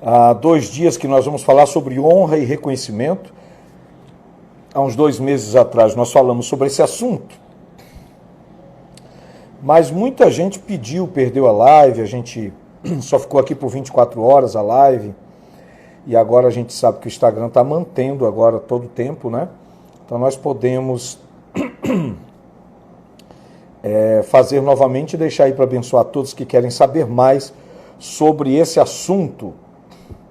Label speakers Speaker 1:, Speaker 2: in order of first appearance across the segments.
Speaker 1: Há 2 dias que nós vamos falar sobre honra e reconhecimento. Há uns 2 meses atrás nós falamos sobre esse assunto, mas muita gente perdeu a live, a gente só ficou aqui por 24 horas a live, e agora a gente sabe que o Instagram está mantendo agora todo o tempo, né? Então nós podemos fazer novamente e deixar aí para abençoar todos que querem saber mais sobre esse assunto.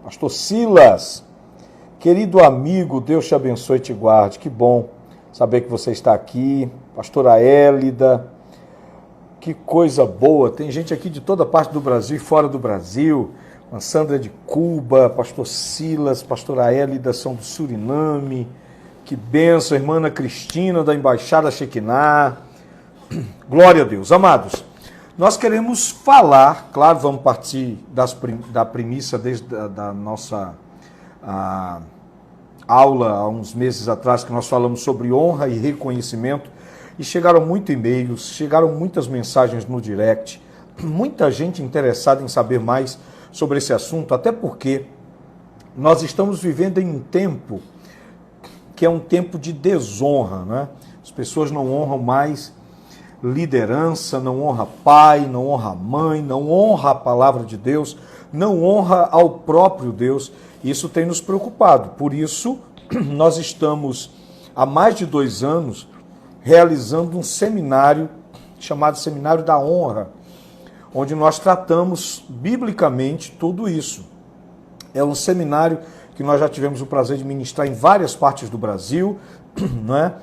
Speaker 1: Pastor Silas, querido amigo, Deus te abençoe e te guarde. Que bom saber que você está aqui. Pastora Élida, que coisa boa. Tem gente aqui de toda parte do Brasil e fora do Brasil. A Sandra de Cuba, Pastor Silas, Pastora Élida são do Suriname. Que bênção, irmã Ana Cristina da Embaixada Shekinah. Glória a Deus. Amados, nós queremos falar, claro, vamos partir da premissa desde da nossa aula, há uns meses atrás, que nós falamos sobre honra e reconhecimento, e chegaram muitos e-mails, chegaram muitas mensagens no direct, muita gente interessada em saber mais sobre esse assunto, até porque nós estamos vivendo em um tempo que é um tempo de desonra, né? As pessoas não honram mais liderança, não honra pai, não honra mãe, não honra a palavra de Deus, não honra ao próprio Deus. Isso tem nos preocupado. Por isso, nós estamos, há mais de 2 anos, realizando um seminário chamado Seminário da Honra, onde nós tratamos biblicamente tudo isso. É um seminário que nós já tivemos o prazer de ministrar em várias partes do Brasil, não é?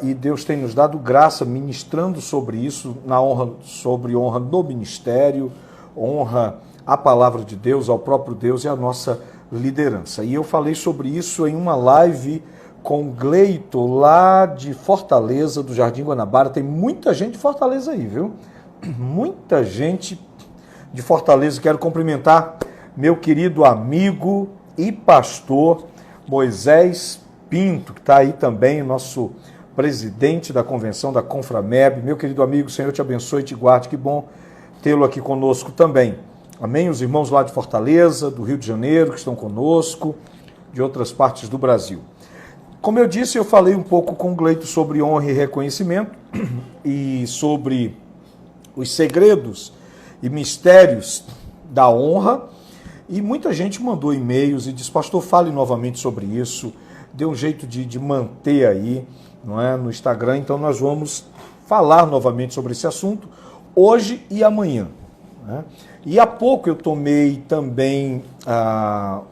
Speaker 1: E Deus tem nos dado graça ministrando sobre isso, sobre honra no ministério, honra à palavra de Deus, ao próprio Deus e à nossa liderança. E eu falei sobre isso em uma live com o Gleito, lá de Fortaleza, do Jardim Guanabara. Tem muita gente de Fortaleza aí, viu? Muita gente de Fortaleza. Quero cumprimentar meu querido amigo e pastor Moisés Pinto, que está aí também, nosso presidente da convenção da Conframeb. Meu querido amigo, o Senhor te abençoe e te guarde. Que bom tê-lo aqui conosco também. Amém? Os irmãos lá de Fortaleza, do Rio de Janeiro, que estão conosco, de outras partes do Brasil. Como eu disse, eu falei um pouco com o Gleito sobre honra e reconhecimento e sobre os segredos e mistérios da honra. E muita gente mandou e-mails e disse, pastor, fale novamente sobre isso. Deu um jeito de manter aí, não é, no Instagram. Então nós vamos falar novamente sobre esse assunto hoje e amanhã, né? E há pouco eu tomei também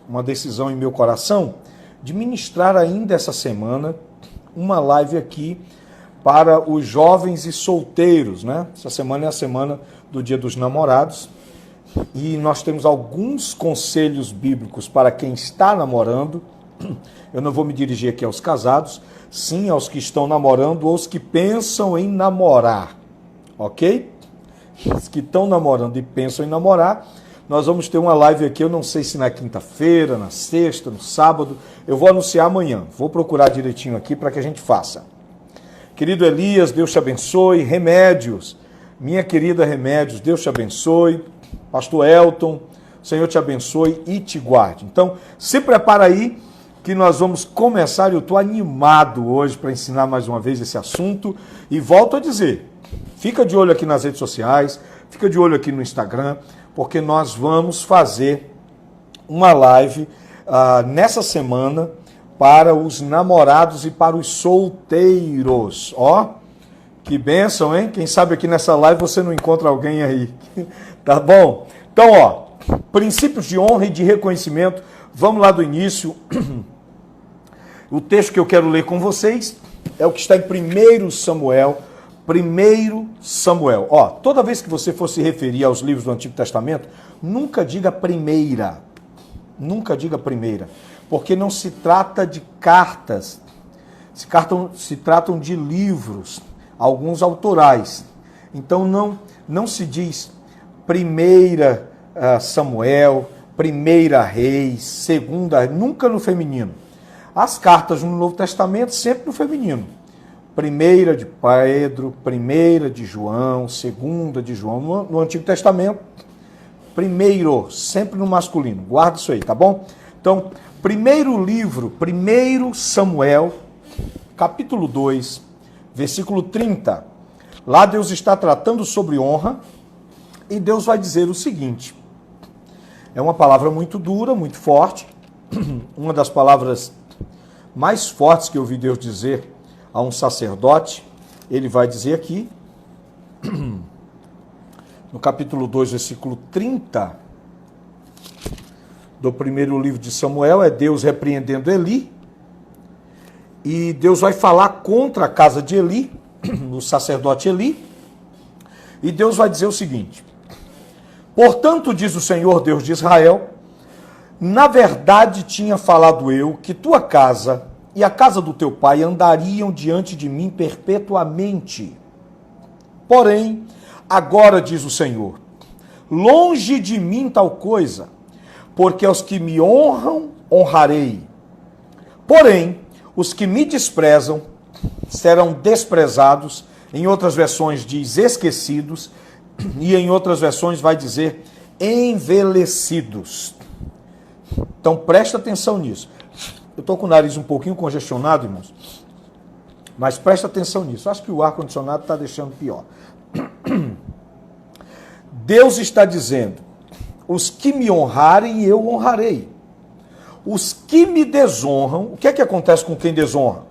Speaker 1: uma decisão em meu coração de ministrar ainda essa semana uma live aqui para os jovens e solteiros, né? Essa semana é a semana do Dia dos Namorados e nós temos alguns conselhos bíblicos para quem está namorando. Eu não vou me dirigir aqui aos casados, sim aos que estão namorando ou os que pensam em namorar, ok? Os que estão namorando e pensam em namorar, nós vamos ter uma live aqui, eu não sei se na quinta-feira, na sexta, no sábado, eu vou anunciar amanhã, vou procurar direitinho aqui para que a gente faça. Querido Elias, Deus te abençoe. Remédios, minha querida Remédios, Deus te abençoe. Pastor Elton, o Senhor te abençoe e te guarde. Então, se prepara aí, que nós vamos começar. Eu estou animado hoje para ensinar mais uma vez esse assunto. E volto a dizer, fica de olho aqui nas redes sociais, fica de olho aqui no Instagram, porque nós vamos fazer uma live nessa semana para os namorados e para os solteiros. Ó, que bênção, hein? Quem sabe aqui nessa live você não encontra alguém aí. Tá bom? Então, ó, princípios de honra e de reconhecimento. Vamos lá do início. O texto que eu quero ler com vocês é o que está em 1 Samuel. 1 Samuel. Ó, toda vez que você for se referir aos livros do Antigo Testamento, nunca diga primeira. Nunca diga primeira. Porque não se trata de cartas. Se tratam de livros, alguns autorais. Então não se diz 1 Samuel, 1 Reis, 2, nunca no feminino. As cartas no Novo Testamento sempre no feminino. 1 de Pedro, 1 de João, 2 de João. No Antigo Testamento, primeiro, sempre no masculino. Guarda isso aí, tá bom? Então, primeiro livro, 1 Samuel, capítulo 2, versículo 30. Lá Deus está tratando sobre honra e Deus vai dizer o seguinte. É uma palavra muito dura, muito forte. Uma das palavras mais fortes que eu ouvi Deus dizer a um sacerdote. Ele vai dizer aqui, no capítulo 2, versículo 30, do primeiro livro de Samuel, é Deus repreendendo Eli. E Deus vai falar contra a casa de Eli, o sacerdote Eli. E Deus vai dizer o seguinte: portanto, diz o Senhor Deus de Israel, na verdade tinha falado eu que tua casa e a casa do teu pai andariam diante de mim perpetuamente. Porém, agora diz o Senhor, longe de mim tal coisa, porque aos que me honram, honrarei. Porém, os que me desprezam serão desprezados. Em outras versões diz esquecidos, e em outras versões vai dizer envelhecidos. Então presta atenção nisso. Eu estou com o nariz um pouquinho congestionado, irmãos, mas presta atenção nisso. Acho que o ar-condicionado está deixando pior. Deus está dizendo, os que me honrarem, eu honrarei. Os que me desonram, o que é que acontece com quem desonra?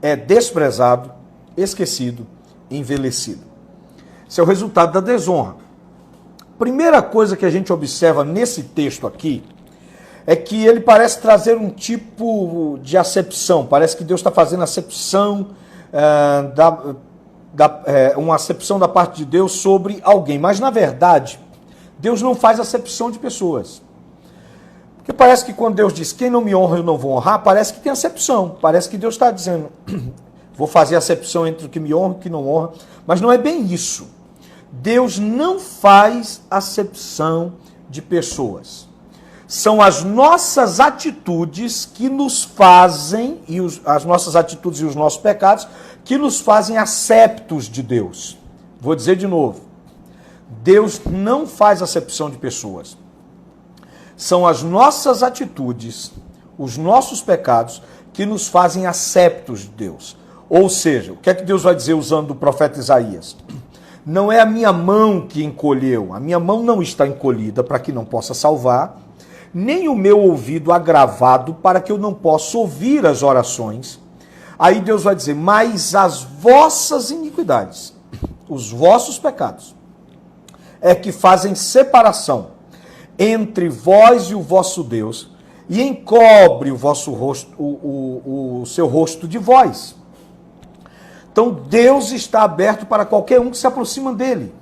Speaker 1: É desprezado, esquecido, envelhecido. Esse é o resultado da desonra. Primeira coisa que a gente observa nesse texto aqui é que ele parece trazer um tipo de acepção. Parece que Deus está fazendo acepção, uma acepção da parte de Deus sobre alguém. Mas, na verdade, Deus não faz acepção de pessoas. Porque parece que quando Deus diz, quem não me honra eu não vou honrar, parece que tem acepção. Parece que Deus está dizendo, vou fazer acepção entre o que me honra e o que não honra. Mas não é bem isso. Deus não faz acepção de pessoas. São as nossas atitudes que nos fazem, as nossas atitudes e os nossos pecados, que nos fazem aceptos de Deus. Vou dizer de novo. Deus não faz acepção de pessoas. São as nossas atitudes, os nossos pecados, que nos fazem aceptos de Deus. Ou seja, o que é que Deus vai dizer usando o profeta Isaías? Não é a minha mão que encolheu, a minha mão não está encolhida para que não possa salvar, nem o meu ouvido agravado para que eu não possa ouvir as orações. Aí Deus vai dizer, mas as vossas iniquidades, os vossos pecados, é que fazem separação entre vós e o vosso Deus, e encobre o vosso rosto, o seu rosto de vós. Então Deus está aberto para qualquer um que se aproxima dele.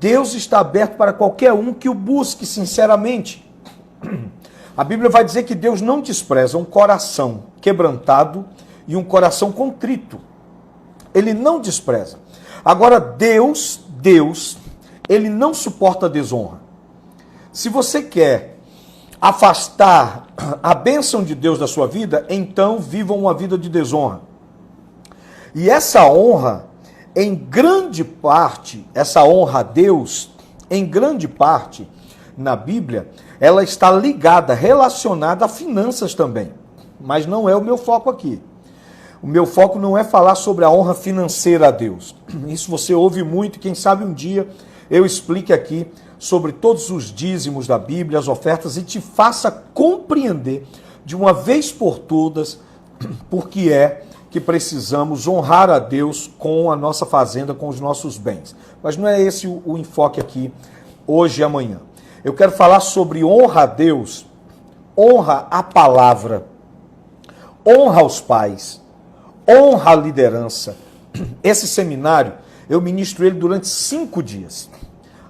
Speaker 1: Deus está aberto para qualquer um que o busque sinceramente. A Bíblia vai dizer que Deus não despreza um coração quebrantado e um coração contrito. Ele não despreza. Agora Deus, ele não suporta a desonra. Se você quer afastar a bênção de Deus da sua vida, então viva uma vida de desonra. E essa honra, em grande parte, essa honra a Deus, em grande parte, na Bíblia, ela está ligada, relacionada a finanças também. Mas não é o meu foco aqui. O meu foco não é falar sobre a honra financeira a Deus. Isso você ouve muito, quem sabe um dia eu explique aqui sobre todos os dízimos da Bíblia, as ofertas, e te faça compreender de uma vez por todas por que é que precisamos honrar a Deus com a nossa fazenda, com os nossos bens. Mas não é esse o enfoque aqui, hoje e amanhã. Eu quero falar sobre honra a Deus, honra à palavra, honra aos pais, honra à liderança. Esse seminário, eu ministro ele durante 5 dias.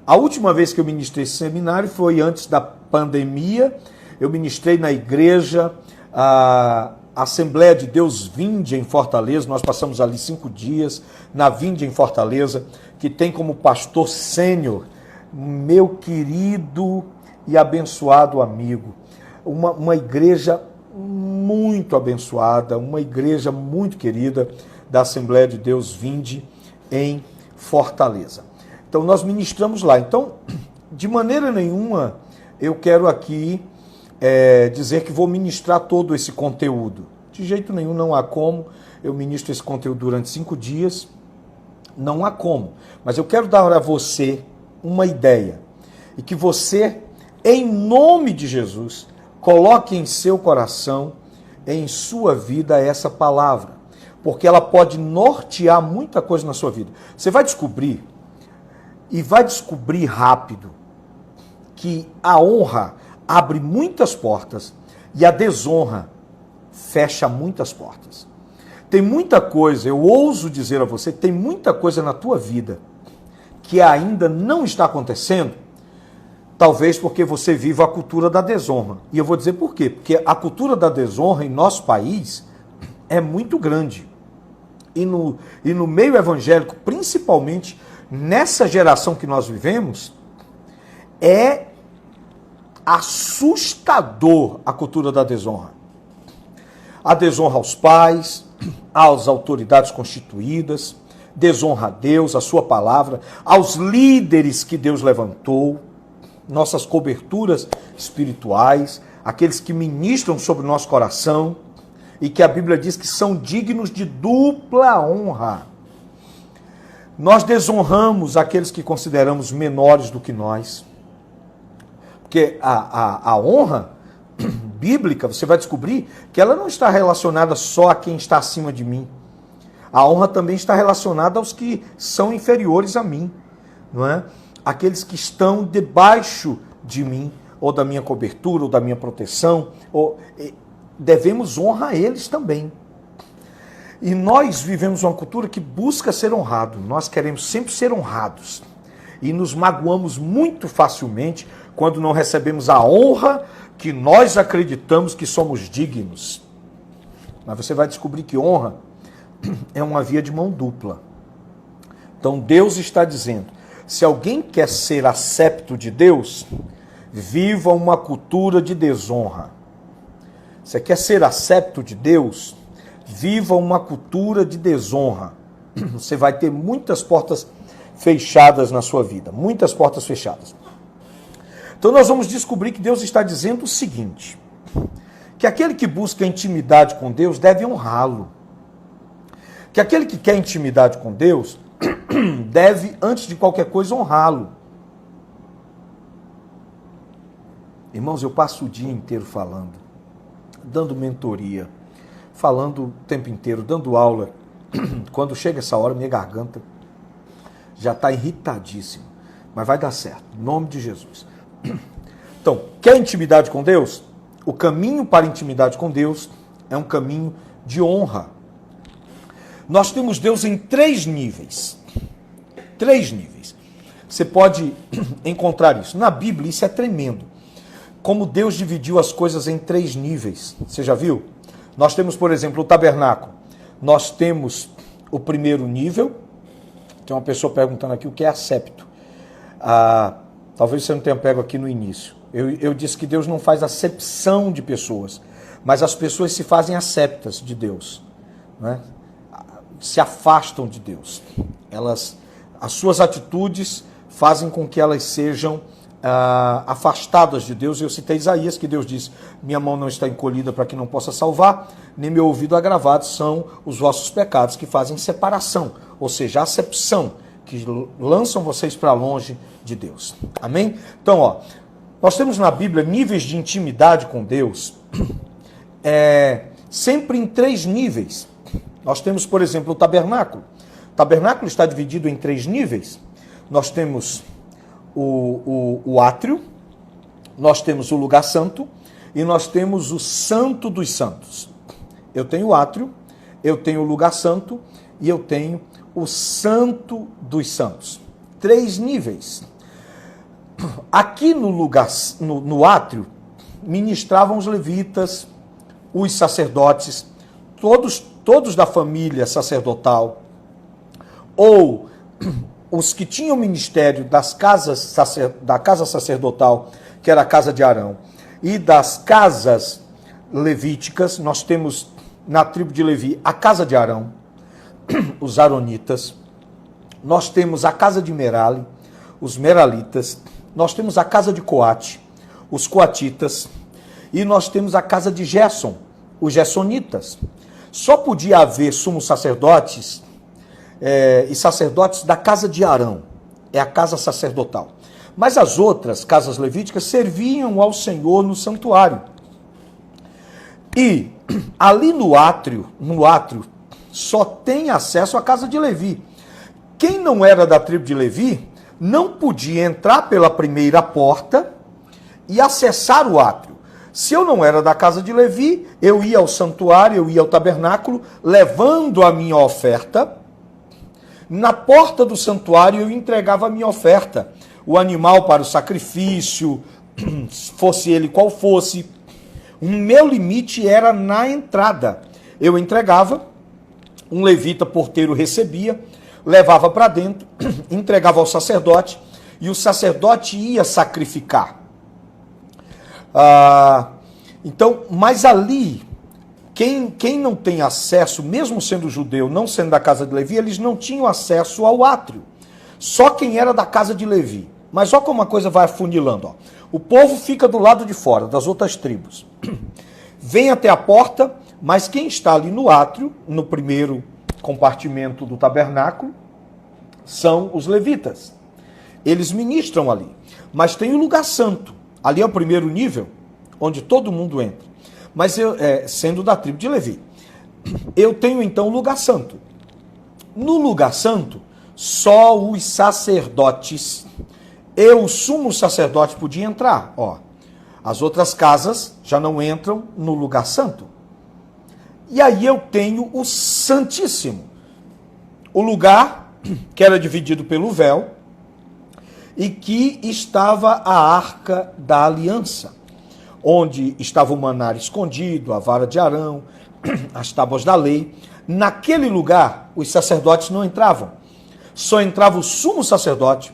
Speaker 1: A última vez que eu ministrei esse seminário foi antes da pandemia. Eu ministrei na igreja, a Assembleia de Deus Vinde em Fortaleza. Nós passamos ali 5 dias na Vinde em Fortaleza, que tem como pastor sênior meu querido e abençoado amigo. Uma igreja muito abençoada, uma igreja muito querida da Assembleia de Deus Vinde em Fortaleza. Então nós ministramos lá. Então de maneira nenhuma eu quero aqui dizer que vou ministrar todo esse conteúdo. De jeito nenhum, não há como. Eu ministro esse conteúdo durante 5 dias. Não há como. Mas eu quero dar a você uma ideia. E que você, em nome de Jesus, coloque em seu coração, em sua vida, essa palavra. Porque ela pode nortear muita coisa na sua vida. Você vai descobrir, e vai descobrir rápido, que a honra abre muitas portas e a desonra fecha muitas portas. Tem muita coisa, eu ouso dizer a você, tem muita coisa na tua vida que ainda não está acontecendo, talvez porque você vive a cultura da desonra. E eu vou dizer por quê. Porque a cultura da desonra em nosso país é muito grande. E no meio evangélico, principalmente nessa geração que nós vivemos, é assustador a cultura da desonra. A desonra aos pais, às autoridades constituídas, desonra a Deus, a sua palavra, aos líderes que Deus levantou, nossas coberturas espirituais, aqueles que ministram sobre o nosso coração e que a Bíblia diz que são dignos de dupla honra. Nós desonramos aqueles que consideramos menores do que nós. Porque a honra bíblica, você vai descobrir que ela não está relacionada só a quem está acima de mim. A honra também está relacionada aos que são inferiores a mim, não é? Aqueles que estão debaixo de mim, ou da minha cobertura, ou da minha proteção, devemos honra a eles também. E nós vivemos uma cultura que busca ser honrado. Nós queremos sempre ser honrados. E nos magoamos muito facilmente quando não recebemos a honra que nós acreditamos que somos dignos. Mas você vai descobrir que honra é uma via de mão dupla. Então Deus está dizendo, se alguém quer ser acepto de Deus, viva uma cultura de desonra. Você quer ser acepto de Deus? Viva uma cultura de desonra. Você vai ter muitas portas fechadas na sua vida. Muitas portas fechadas. Então nós vamos descobrir que Deus está dizendo o seguinte, que aquele que busca intimidade com Deus deve honrá-lo. Que aquele que quer intimidade com Deus deve, antes de qualquer coisa, honrá-lo. Irmãos, eu passo o dia inteiro falando, dando mentoria, falando o tempo inteiro, dando aula. Quando chega essa hora, minha garganta já está irritadíssima. Mas vai dar certo, em nome de Jesus. Então, quer intimidade com Deus? O caminho para intimidade com Deus é um caminho de honra. Nós temos Deus em 3 níveis. 3 níveis. Você pode encontrar isso. Na Bíblia, isso é tremendo. Como Deus dividiu as coisas em 3 níveis. Você já viu? Nós temos, por exemplo, o tabernáculo. Nós temos o primeiro nível. Tem uma pessoa perguntando aqui o que é acepto. Talvez você não tenha pego aqui no início. Eu disse que Deus não faz acepção de pessoas, mas as pessoas se fazem aceptas de Deus, né? Se afastam de Deus. As suas atitudes fazem com que elas sejam afastadas de Deus. Eu citei Isaías, que Deus diz, minha mão não está encolhida para que não possa salvar, nem meu ouvido agravado, são os vossos pecados que fazem separação, ou seja, acepção, que lançam vocês para longe de Deus. Amém? Então, nós temos na Bíblia níveis de intimidade com Deus, sempre em 3 níveis. Nós temos, por exemplo, o tabernáculo. O tabernáculo está dividido em 3 níveis. Nós temos o átrio, nós temos o lugar santo e nós temos o santo dos santos. Eu tenho o átrio, eu tenho o lugar santo e eu tenho o santo dos santos. 3 níveis. Aqui no lugar, no átrio, ministravam os levitas, os sacerdotes, todos da família sacerdotal, ou os que tinham ministério da casa sacerdotal, que era a casa de Arão, e das casas levíticas. Nós temos na tribo de Levi a casa de Arão, os aronitas. Nós temos a casa de Merali, os meralitas. nós temos a casa de Coate, os coatitas, e nós temos a casa de Gerson, os gersonitas. Só podia haver sumos sacerdotes e sacerdotes da casa de Arão, é a casa sacerdotal. Mas as outras casas levíticas serviam ao Senhor no santuário. E ali no átrio, só tem acesso à casa de Levi. Quem não era da tribo de Levi não podia entrar pela primeira porta e acessar o átrio. Se eu não era da casa de Levi, eu ia ao santuário, eu ia ao tabernáculo, levando a minha oferta. Na porta do santuário eu entregava a minha oferta. O animal para o sacrifício, fosse ele qual fosse. O meu limite era na entrada. Eu entregava, um levita porteiro recebia, levava para dentro, entregava ao sacerdote, e o sacerdote ia sacrificar. Então, mas ali, quem não tem acesso, mesmo sendo judeu, não sendo da casa de Levi, eles não tinham acesso ao átrio. Só quem era da casa de Levi. Mas olha como a coisa vai afunilando. Ó. O povo fica do lado de fora, das outras tribos. Vem até a porta, mas quem está ali no átrio, no primeiro compartimento do tabernáculo, são os levitas. Eles ministram ali. Mas tem o lugar santo. Ali é o primeiro nível, onde todo mundo entra. Mas eu, sendo da tribo de Levi, eu tenho então o lugar santo. No lugar santo, só os sacerdotes e o sumo sacerdote podiam entrar. Ó, as outras casas já não entram no lugar santo. E aí eu tenho o Santíssimo. O lugar que era dividido pelo véu e que estava a Arca da Aliança, onde estava o maná escondido, a vara de Arão, as tábuas da lei. Naquele lugar, os sacerdotes não entravam. Só entrava o sumo sacerdote,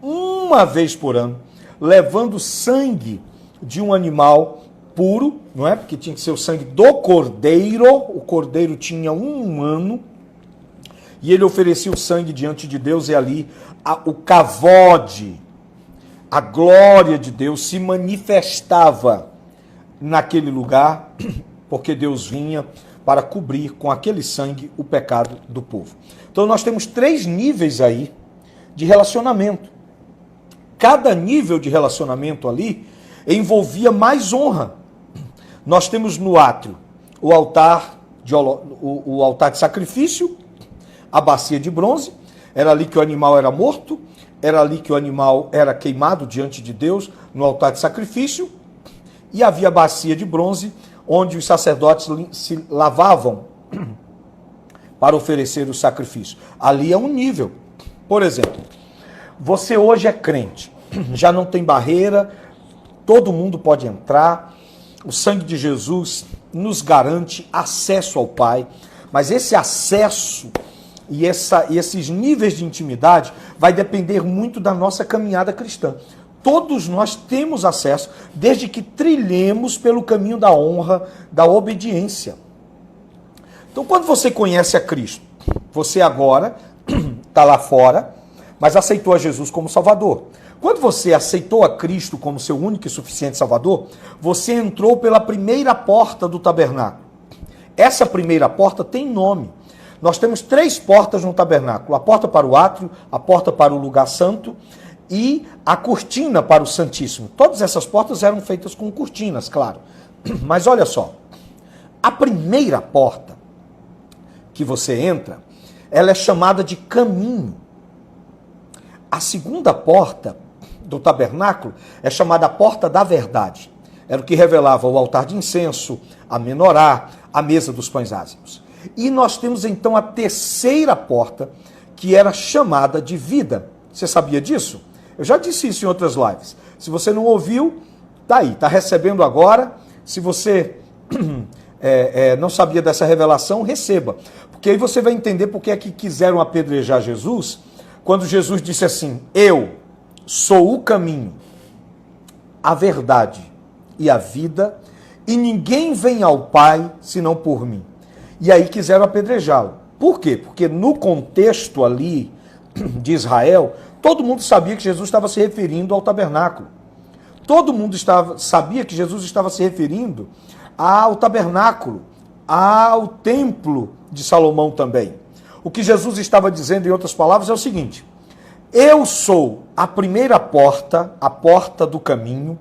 Speaker 1: uma vez por ano, levando sangue de um animal puro, não é? Porque tinha que ser o sangue do cordeiro. O cordeiro tinha 1 ano, e ele oferecia o sangue diante de Deus, e ali o kavod, a glória de Deus se manifestava naquele lugar, porque Deus vinha para cobrir com aquele sangue o pecado do povo. Então nós temos 3 níveis aí de relacionamento. Cada nível de relacionamento ali envolvia mais honra. Nós temos no átrio o altar de sacrifício, a bacia de bronze, era ali que o animal era morto, era ali que o animal era queimado diante de Deus no altar de sacrifício, e havia a bacia de bronze, onde os sacerdotes se lavavam para oferecer o sacrifício. Ali é um nível. Por exemplo, você hoje é crente, já não tem barreira, todo mundo pode entrar, o sangue de Jesus nos garante acesso ao Pai, mas esse acesso e esses níveis de intimidade vai depender muito da nossa caminhada cristã. Todos nós temos acesso, desde que trilhemos pelo caminho da honra, da obediência. Então, quando você conhece a Cristo, você agora está lá fora, mas aceitou a Jesus como Salvador. Quando você aceitou a Cristo como seu único e suficiente Salvador, você entrou pela primeira porta do tabernáculo. Essa primeira porta tem nome. Nós temos 3 portas no tabernáculo: a porta para o átrio, a porta para o lugar santo e a cortina para o Santíssimo. Todas essas portas eram feitas com cortinas, claro. Mas olha só, a primeira porta que você entra, ela é chamada de caminho. A segunda porta do tabernáculo é chamada a porta da verdade. Era o que revelava o altar de incenso, a menorá, a mesa dos pães ázimos. E nós temos então a terceira porta, que era chamada de vida. Você sabia disso? Eu já disse isso em outras lives. Se você não ouviu, tá aí, tá recebendo agora. Se você não sabia dessa revelação, receba. Porque aí você vai entender porque é que quiseram apedrejar Jesus, quando Jesus disse assim: eu sou o caminho, a verdade e a vida, e ninguém vem ao Pai senão por mim. E aí quiseram apedrejá-lo. Por quê? Porque no contexto ali de Israel, Todo mundo sabia que Jesus estava se referindo ao tabernáculo. Todo mundo sabia que Jesus estava se referindo ao tabernáculo, ao templo de Salomão também. O que Jesus estava dizendo, em outras palavras, é o seguinte: eu sou a primeira porta, a porta do caminho.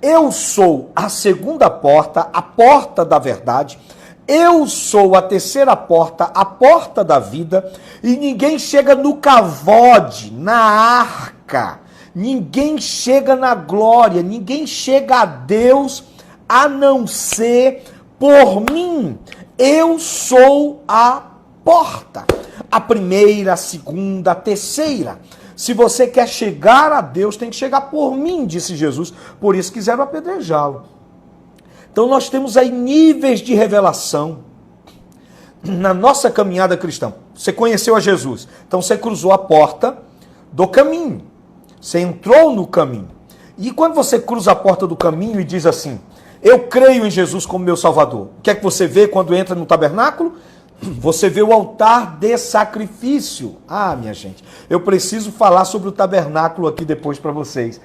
Speaker 1: Eu sou a segunda porta, a porta da verdade. Eu sou a terceira porta, a porta da vida. E ninguém chega no cavode, na arca. Ninguém chega na glória. Ninguém chega a Deus a não ser por mim. Eu sou a porta. A primeira, a segunda, a terceira. Se você quer chegar a Deus, tem que chegar por mim, disse Jesus. Por isso quiseram apedrejá-lo. Então nós temos aí níveis de revelação na nossa caminhada cristã. Você conheceu a Jesus, então você cruzou a porta do caminho. Você entrou no caminho. E quando você cruza a porta do caminho e diz assim: eu creio em Jesus como meu Salvador. O que é que você vê quando entra no tabernáculo? Você vê o altar de sacrifício. Ah, minha gente, eu preciso falar sobre o tabernáculo aqui depois para vocês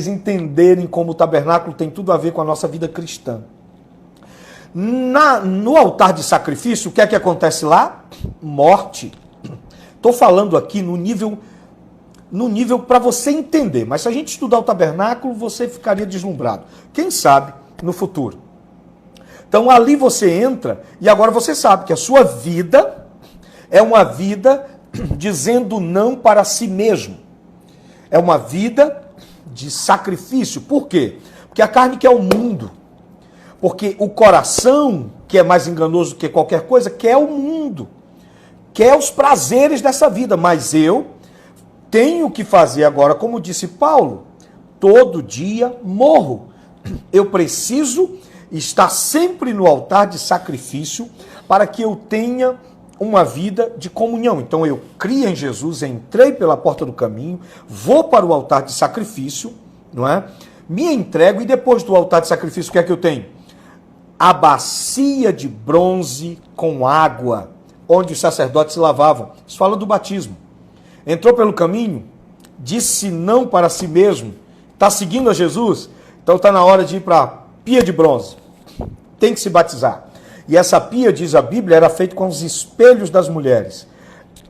Speaker 1: entenderem como o tabernáculo tem tudo a ver com a nossa vida cristã. No altar de sacrifício, o que é que acontece lá? Morte. Estou falando aqui no nível para você entender, mas se a gente estudar o tabernáculo, você ficaria deslumbrado. Quem sabe no futuro. Então ali você entra e agora você sabe que a sua vida é uma vida dizendo não para si mesmo. É uma vida de sacrifício. Por quê? Porque a carne quer o mundo. Porque o coração, que é mais enganoso do que qualquer coisa, quer o mundo. Quer os prazeres dessa vida. Mas eu tenho que fazer agora, como disse Paulo, todo dia morro. Eu preciso estar sempre no altar de sacrifício para que eu tenha uma vida de comunhão. Então eu criei em Jesus, entrei pela porta do caminho, vou para o altar de sacrifício, não é? Me entrego e depois do altar de sacrifício o que é que eu tenho? A bacia de bronze com água, onde os sacerdotes se lavavam. Isso fala do batismo. Entrou pelo caminho, disse não para si mesmo, está seguindo a Jesus, então está na hora de ir para a pia de bronze. Tem que se batizar. E essa pia, diz a Bíblia, era feita com os espelhos das mulheres.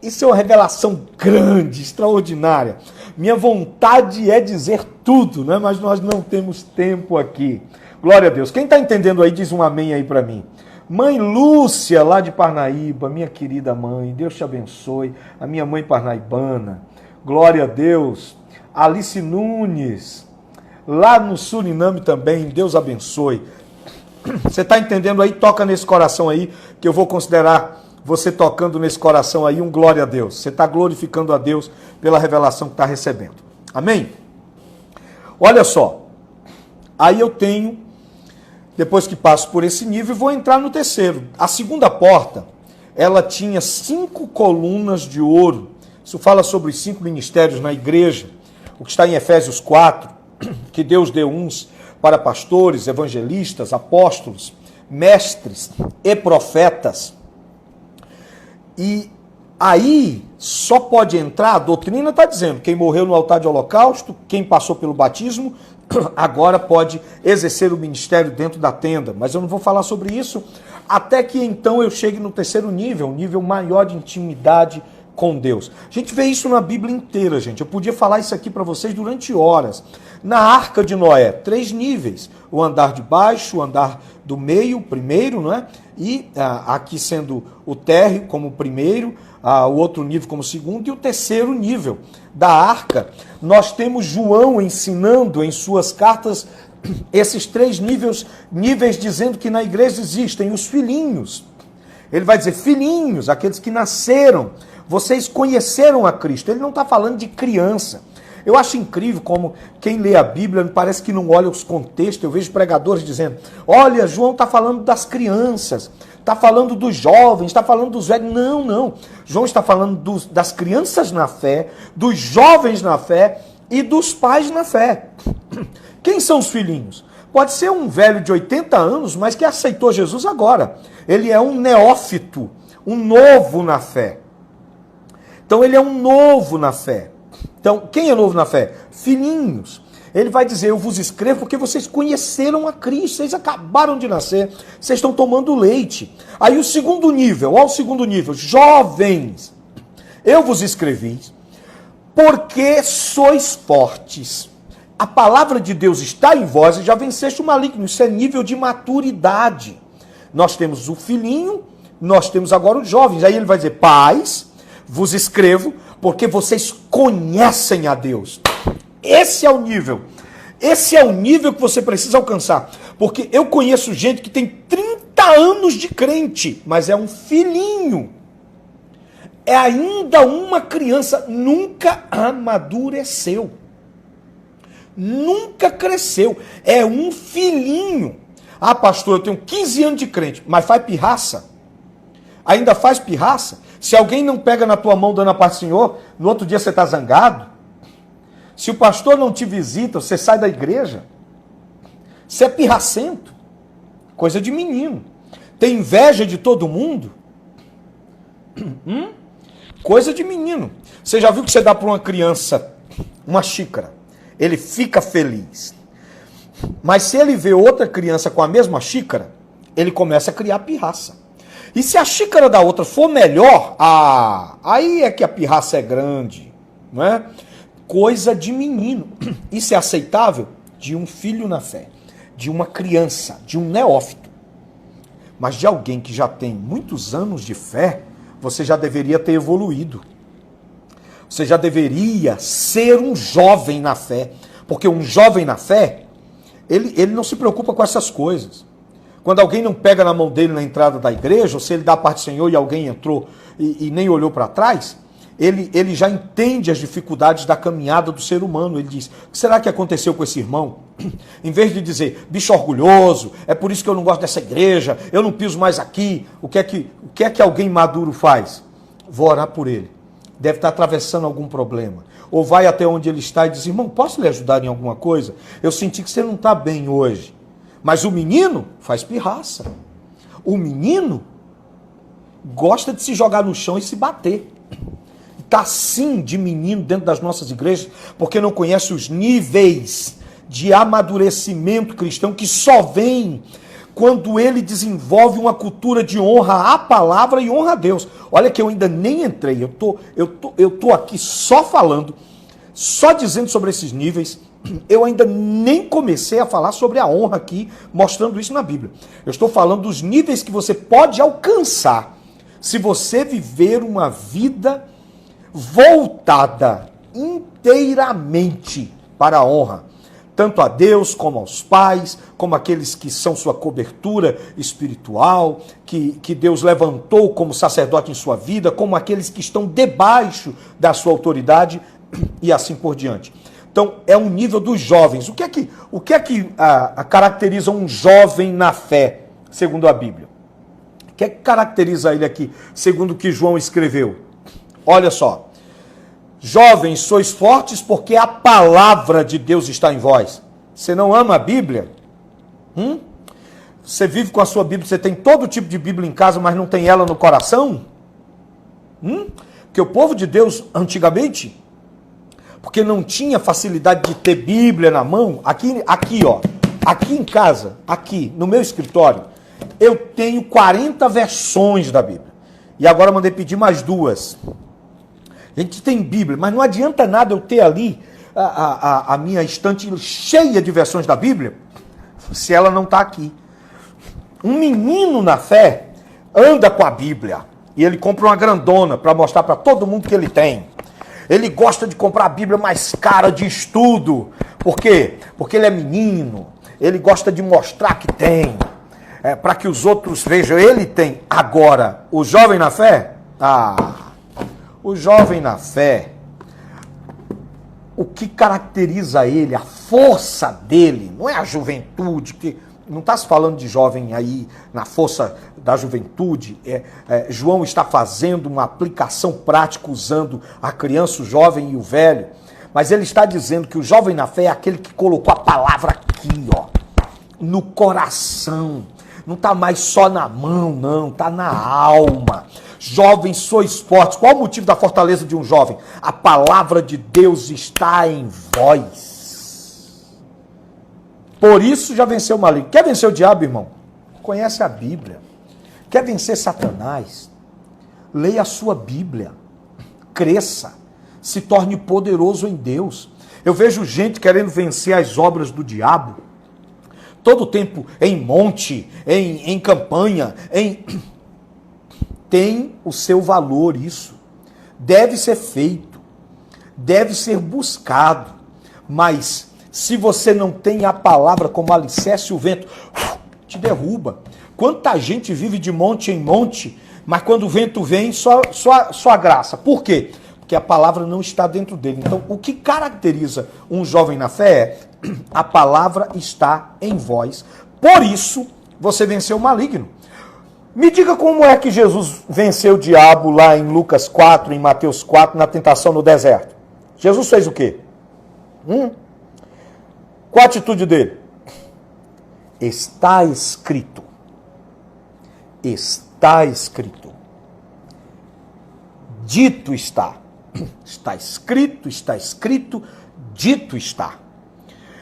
Speaker 1: Isso é uma revelação grande, extraordinária. Minha vontade é dizer tudo, né? Mas nós não temos tempo aqui. Glória a Deus. Quem está entendendo aí, diz um amém aí para mim. Mãe Lúcia, lá de Parnaíba, minha querida mãe, Deus te abençoe. A minha mãe parnaibana. Glória a Deus. Alice Nunes, lá no Suriname também, Deus abençoe. Você está entendendo aí? Toca nesse coração aí, que eu vou considerar você tocando nesse coração aí um glória a Deus. Você está glorificando a Deus pela revelação que está recebendo. Amém? Olha só. Aí eu tenho, depois que passo por esse nível, vou entrar no terceiro. A segunda porta, ela tinha 5 colunas de ouro. Isso fala sobre os 5 ministérios na igreja. O que está em Efésios 4, que Deus deu uns para pastores, evangelistas, apóstolos, mestres e profetas. E aí só pode entrar, a doutrina está dizendo, quem morreu no altar de holocausto, quem passou pelo batismo, agora pode exercer o ministério dentro da tenda. Mas eu não vou falar sobre isso até que então eu chegue no terceiro nível, um nível maior de intimidade com Deus. A gente vê isso na Bíblia inteira, gente. Eu podia falar isso aqui para vocês durante horas. Na Arca de Noé, 3 níveis. O andar de baixo, o andar do meio, o primeiro, não é? E aqui sendo o térreo como o primeiro, o outro nível como o segundo, e o terceiro nível da arca. Nós temos João ensinando em suas cartas esses 3 níveis dizendo que na igreja existem os filhinhos. Ele vai dizer, filhinhos, aqueles que nasceram, vocês conheceram a Cristo. Ele não está falando de criança. Eu acho incrível como quem lê a Bíblia parece que não olha os contextos. Eu vejo pregadores dizendo, olha, João está falando das crianças, está falando dos jovens, está falando dos velhos. Não, não. João está falando das crianças na fé, dos jovens na fé e dos pais na fé. Quem são os filhinhos? Pode ser um velho de 80 anos, mas que aceitou Jesus agora. Ele é um neófito, um novo na fé. Então ele é um novo na fé. Então, quem é novo na fé? Filhinhos. Ele vai dizer, eu vos escrevo porque vocês conheceram a Cristo, vocês acabaram de nascer, vocês estão tomando leite. Aí o segundo nível, olha o segundo nível, jovens, eu vos escrevi porque sois fortes. A palavra de Deus está em vós e já venceste o maligno. Isso é nível de maturidade. Nós temos o filhinho, nós temos agora os jovens. Aí ele vai dizer, pais, vos escrevo porque vocês conhecem a Deus. Esse é o nível. Esse é o nível que você precisa alcançar. Porque eu conheço gente que tem 30 anos de crente, mas é um filhinho. É ainda uma criança, nunca amadureceu. Nunca cresceu. É um filhinho. Ah, pastor, eu tenho 15 anos de crente, mas faz pirraça. Ainda faz pirraça? Se alguém não pega na tua mão dando a paz do Senhor, no outro dia você está zangado? Se o pastor não te visita, você sai da igreja? Você é pirracento? Coisa de menino. Tem inveja de todo mundo? Coisa de menino. Você já viu que você dá para uma criança uma xícara? Ele fica feliz. Mas se ele vê outra criança com a mesma xícara, ele começa a criar pirraça. E se a xícara da outra for melhor, aí é que a pirraça é grande, não é? Coisa de menino. Isso é aceitável de um filho na fé, de uma criança, de um neófito. Mas de alguém que já tem muitos anos de fé, você já deveria ter evoluído. Você já deveria ser um jovem na fé. Porque um jovem na fé, ele não se preocupa com essas coisas. Quando alguém não pega na mão dele na entrada da igreja, ou se ele dá a parte do Senhor e alguém entrou e nem olhou para trás, ele já entende as dificuldades da caminhada do ser humano. Ele diz, o que será que aconteceu com esse irmão? Em vez de dizer, bicho orgulhoso, é por isso que eu não gosto dessa igreja, eu não piso mais aqui, o que é que alguém maduro faz? Vou orar por ele. Deve estar atravessando algum problema. Ou vai até onde ele está e diz, irmão, posso lhe ajudar em alguma coisa? Eu senti que você não está bem hoje. Mas o menino faz pirraça. O menino gosta de se jogar no chão e se bater. Está assim de menino dentro das nossas igrejas, porque não conhece os níveis de amadurecimento cristão que só vem quando ele desenvolve uma cultura de honra à palavra e honra a Deus. Olha que eu ainda nem entrei, eu tô aqui só falando, só dizendo sobre esses níveis. Eu ainda nem comecei a falar sobre a honra aqui, mostrando isso na Bíblia. Eu estou falando dos níveis que você pode alcançar se você viver uma vida voltada inteiramente para a honra, tanto a Deus como aos pais, como aqueles que são sua cobertura espiritual, que Deus levantou como sacerdote em sua vida, como aqueles que estão debaixo da sua autoridade e assim por diante. Então, é um nível dos jovens. O que é que caracteriza um jovem na fé, segundo a Bíblia? O que é que caracteriza ele aqui, segundo o que João escreveu? Olha só. Jovens, sois fortes porque a palavra de Deus está em vós. Você não ama a Bíblia? Você vive com a sua Bíblia, você tem todo tipo de Bíblia em casa, mas não tem ela no coração? Porque o povo de Deus, antigamente, porque não tinha facilidade de ter Bíblia na mão, aqui em casa, aqui no meu escritório, eu tenho 40 versões da Bíblia. E agora mandei pedir mais 2. A gente tem Bíblia, mas não adianta nada eu ter ali a minha estante cheia de versões da Bíblia, se ela não está aqui. Um menino na fé anda com a Bíblia, e ele compra uma grandona para mostrar para todo mundo que ele tem. Ele gosta de comprar a Bíblia mais cara de estudo. Por quê? Porque ele é menino. Ele gosta de mostrar que tem. Para que os outros vejam. Ele tem. Agora, o jovem na fé? O jovem na fé, o que caracteriza ele, a força dele, não é a juventude, que não está se falando de jovem aí na força da juventude. João está fazendo uma aplicação prática usando a criança, o jovem e o velho. Mas ele está dizendo que o jovem na fé é aquele que colocou a palavra aqui, no coração. Não está mais só na mão, não, está na alma. Jovens, sois fortes. Qual o motivo da fortaleza de um jovem? A palavra de Deus está em vós. Por isso já venceu o maligno. Quer vencer o diabo, irmão? Conhece a Bíblia. Quer vencer Satanás? Leia a sua Bíblia. Cresça. Se torne poderoso em Deus. Eu vejo gente querendo vencer as obras do diabo. Todo tempo em monte, em campanha, tem o seu valor isso. Deve ser feito. Deve ser buscado. Mas se você não tem a palavra como alicerce, o vento te derruba. Quanta gente vive de monte em monte, mas quando o vento vem, só a graça. Por quê? Porque a palavra não está dentro dele. Então, o que caracteriza um jovem na fé é a palavra está em vós. Por isso, você venceu o maligno. Me diga como é que Jesus venceu o diabo lá em Lucas 4, em Mateus 4, na tentação no deserto. Jesus fez o quê? Qual a atitude dele? Está escrito. Está escrito. Dito está. Está escrito, dito está.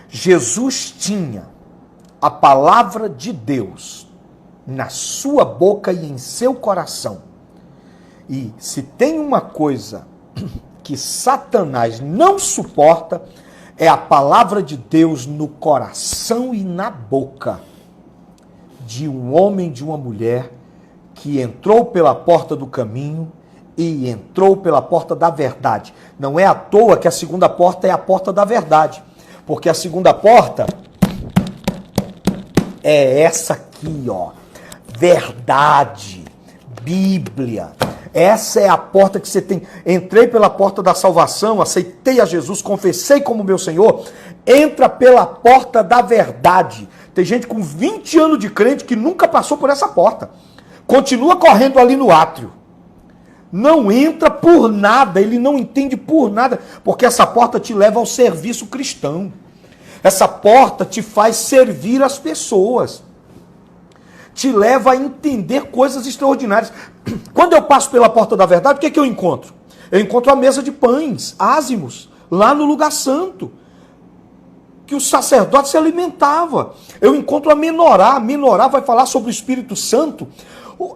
Speaker 1: Jesus tinha a palavra de Deus na sua boca e em seu coração. E se tem uma coisa que Satanás não suporta, é a palavra de Deus no coração e na boca de um homem, de uma mulher que entrou pela porta do caminho e entrou pela porta da verdade. Não é à toa que a segunda porta é a porta da verdade. Porque a segunda porta é essa aqui, ó. Verdade. Bíblia. Essa é a porta que você tem. Entrei pela porta da salvação, aceitei a Jesus, confessei como meu Senhor. Entra pela porta da verdade. Tem gente com 20 anos de crente que nunca passou por essa porta. Continua correndo ali no átrio. Não entra por nada, ele não entende por nada, porque essa porta te leva ao serviço cristão. Essa porta te faz servir as pessoas. Te leva a entender coisas extraordinárias. Quando eu passo pela porta da verdade, o que é que eu encontro? Eu encontro a mesa de pães, ázimos, lá no lugar santo, que o sacerdote se alimentava. Eu encontro a menorá. A menorá vai falar sobre o Espírito Santo,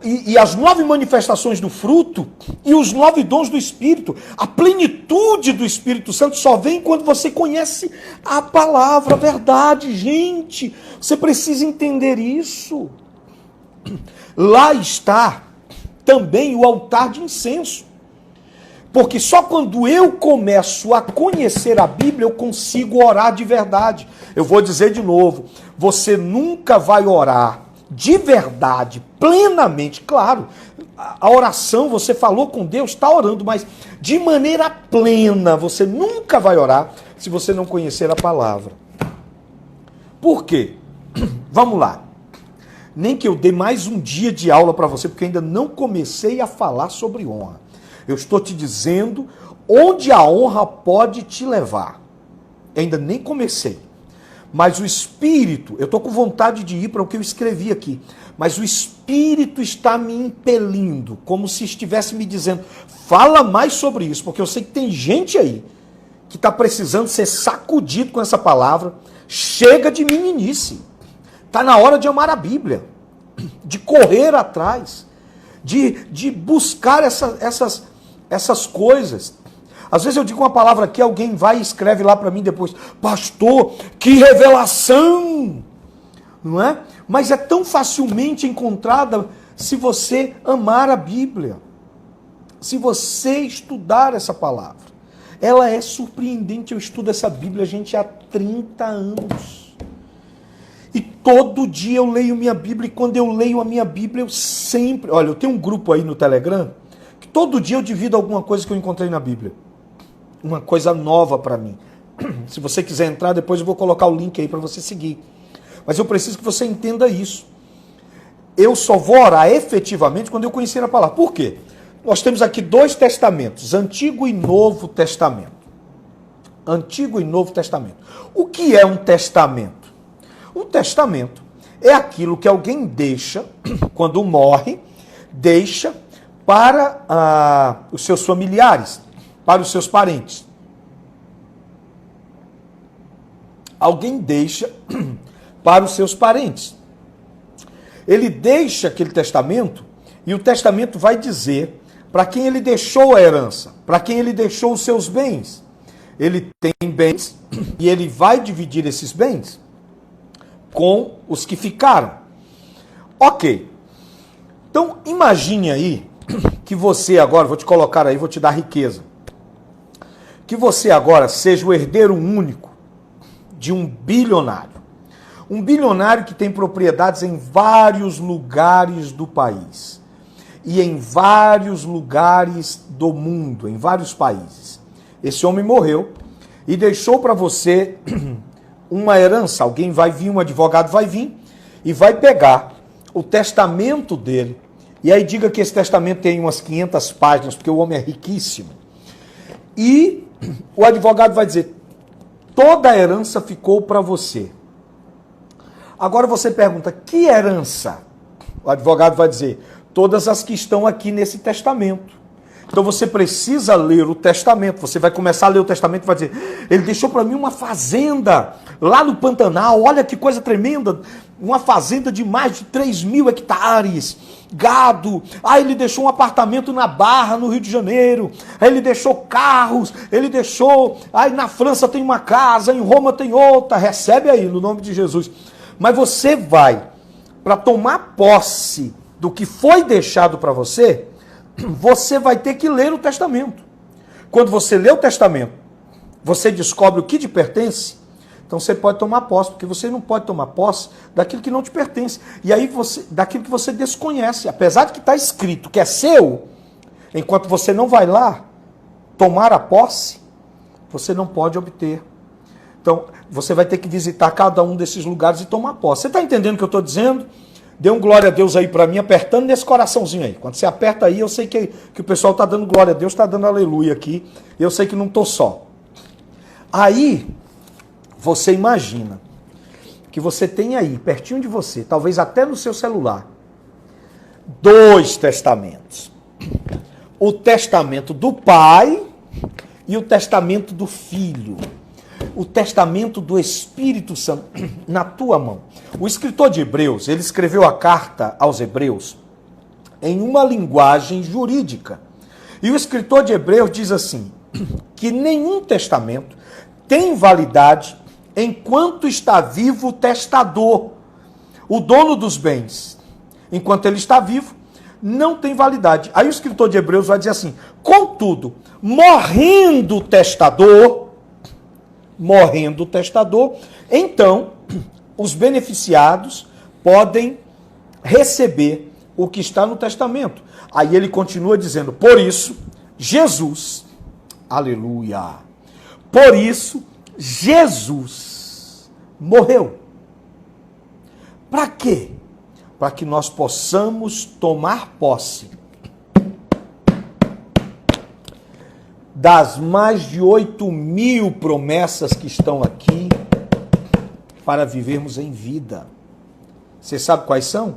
Speaker 1: e as 9 manifestações do fruto e os 9 dons do Espírito. A plenitude do Espírito Santo só vem quando você conhece a palavra, a verdade. Gente, você precisa entender isso. Lá está também o altar de incenso. Porque só quando eu começo a conhecer a Bíblia, eu consigo orar de verdade. Eu vou dizer de novo, você nunca vai orar de verdade, plenamente, claro, a oração, você falou com Deus, está orando, mas de maneira plena, você nunca vai orar se você não conhecer a palavra. Por quê? Vamos lá. Nem que eu dê mais um dia de aula para você, porque eu ainda não comecei a falar sobre honra. Eu estou te dizendo onde a honra pode te levar. Eu ainda nem comecei. Mas o Espírito, eu estou com vontade de ir para o que eu escrevi aqui, mas o Espírito está me impelindo, como se estivesse me dizendo, fala mais sobre isso, porque eu sei que tem gente aí que está precisando ser sacudido com essa palavra. Chega de meninice. Está na hora de amar a Bíblia, de correr atrás, de buscar essas coisas. Às vezes eu digo uma palavra aqui, alguém vai e escreve lá para mim depois, pastor, que revelação! Não é? Mas é tão facilmente encontrada se você amar a Bíblia, se você estudar essa palavra. Ela é surpreendente, eu estudo essa Bíblia, gente, há 30 anos. E todo dia eu leio minha Bíblia, e quando eu leio a minha Bíblia, eu sempre... Olha, eu tenho um grupo aí no Telegram, que todo dia eu divido alguma coisa que eu encontrei na Bíblia. Uma coisa nova para mim. Se você quiser entrar, depois eu vou colocar o link aí para você seguir. Mas eu preciso que você entenda isso. Eu só vou orar efetivamente quando eu conhecer a palavra. Por quê? Nós temos aqui 2 testamentos, Antigo e Novo Testamento. Antigo e Novo Testamento. O que é um testamento? Um testamento é aquilo que alguém deixa, quando morre, deixa para os seus familiares, para os seus parentes. Alguém deixa para os seus parentes. Ele deixa aquele testamento e o testamento vai dizer para quem ele deixou a herança, para quem ele deixou os seus bens. Ele tem bens e ele vai dividir esses bens com os que ficaram. Ok. Então, imagine aí que você agora, vou te colocar aí, vou te dar riqueza. Que você agora seja o herdeiro único de um bilionário. Um bilionário que tem propriedades em vários lugares do país. E em vários lugares do mundo, em vários países. Esse homem morreu e deixou para você uma herança. Alguém vai vir, um advogado vai vir e vai pegar o testamento dele. E aí diga que esse testamento tem umas 500 páginas, porque o homem é riquíssimo. E o advogado vai dizer, toda a herança ficou para você. Agora você pergunta, que herança? O advogado vai dizer, todas as que estão aqui nesse testamento. Então você precisa ler o testamento. Você vai começar a ler o testamento e vai dizer, ele deixou para mim uma fazenda lá no Pantanal, olha que coisa tremenda, uma fazenda de mais de 3.000 hectares, gado, ele deixou um apartamento na Barra, no Rio de Janeiro, ele deixou carros, ele deixou, na França tem uma casa, em Roma tem outra, recebe aí no nome de Jesus. Mas você vai, para tomar posse do que foi deixado para você, você vai ter que ler o testamento. Quando você lê o testamento, você descobre o que te pertence, então você pode tomar posse, porque você não pode tomar posse daquilo que não te pertence. E aí daquilo que você desconhece, apesar de que está escrito que é seu, enquanto você não vai lá tomar a posse, você não pode obter. Então, você vai ter que visitar cada um desses lugares e tomar posse. Você está entendendo o que eu estou dizendo? Dê um glória a Deus aí para mim, apertando nesse coraçãozinho aí. Quando você aperta aí, eu sei que o pessoal está dando glória a Deus, está dando aleluia aqui. Eu sei que não estou só. Aí, você imagina que você tem aí, pertinho de você, talvez até no seu celular, 2 testamentos. O testamento do pai e o testamento do filho. O testamento do Espírito Santo na tua mão. O escritor de Hebreus, ele escreveu a carta aos Hebreus em uma linguagem jurídica. E o escritor de Hebreus diz assim, que nenhum testamento tem validade enquanto está vivo o testador, o dono dos bens. Enquanto ele está vivo, não tem validade. Aí o escritor de Hebreus vai dizer assim, contudo, morrendo o testador, então os beneficiados podem receber o que está no testamento. Aí ele continua dizendo, por isso, Jesus, aleluia, por isso, Jesus morreu. Para quê? Para que nós possamos tomar posse das mais de 8.000 promessas que estão aqui para vivermos em vida. Você sabe quais são?